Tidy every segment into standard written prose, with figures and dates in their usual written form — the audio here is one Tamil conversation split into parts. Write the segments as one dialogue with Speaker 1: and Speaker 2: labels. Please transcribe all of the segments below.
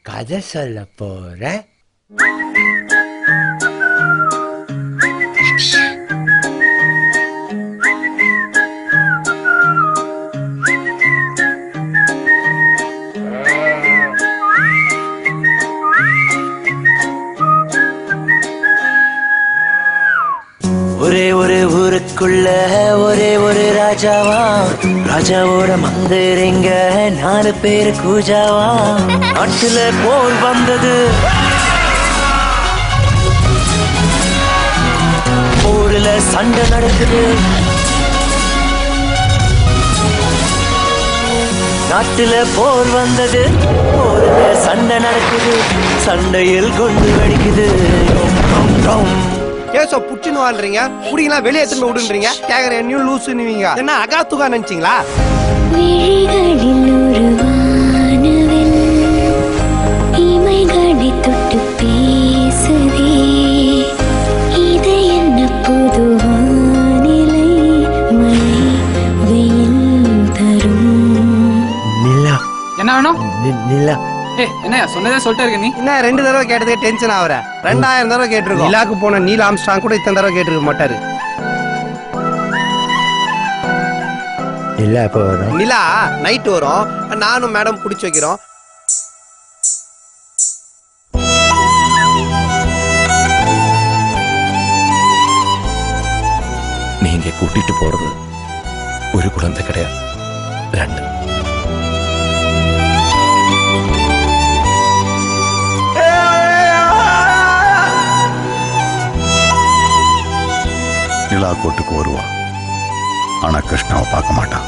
Speaker 1: கதை சொல்ல போறேன். ஒரே ஒரு ஊருக்குள்ள ஒரே ஒரு ராஜாவா, ராஜாவோட மந்திரிங்க 4 பேரு கூஜாவா. நாட்டுல போர் வந்தது, போர்ல சண்டை நடக்குது. நாட்டுல போர் வந்தது, போர்ல சண்டை நடக்குது. சண்டையில் கொண்டு வெடிக்குது.
Speaker 2: கேசோ புடிச்சுன்னு வாழ்றீங்க, குடிங்களாம் வெளியே திரும்ப விடுன்றீங்க. கேக்குற என்னையும் லூசுன்னுவீங்க. என்ன அகாத்துகா நினைச்சீங்களா?
Speaker 3: என்ன வேணும்?
Speaker 4: என்ன சொன்னதே சொல்லிட்டு இருக்க நீ?
Speaker 2: என்ன 2 தடவை கேட்டதே டென்ஷன் ஆகுற? 2000 தடவை கேட்டிருக்கோம். நிலாக்கு போன நீல் ஆம்ஸ்ட்ராங் கூட இத்தனை தடவை கேட்டிருக்க மாட்டாரு.
Speaker 1: நிலா எப்போ வரும்?
Speaker 2: நிலா நைட் வரும். நானும் மேடம் பிடிச்சி வைக்கிறோம்.
Speaker 5: நீங்க கூட்டிட்டு போறது ஒரு குழந்தை கிடையாது, 2.
Speaker 6: நிலா கோட்டுக்கு வருவா, ஆனா கிருஷ்ணாவை பார்க்க மாட்டான்.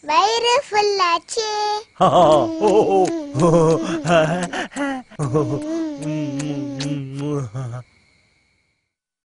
Speaker 7: வயிறு ஃபுல்லாச்சே.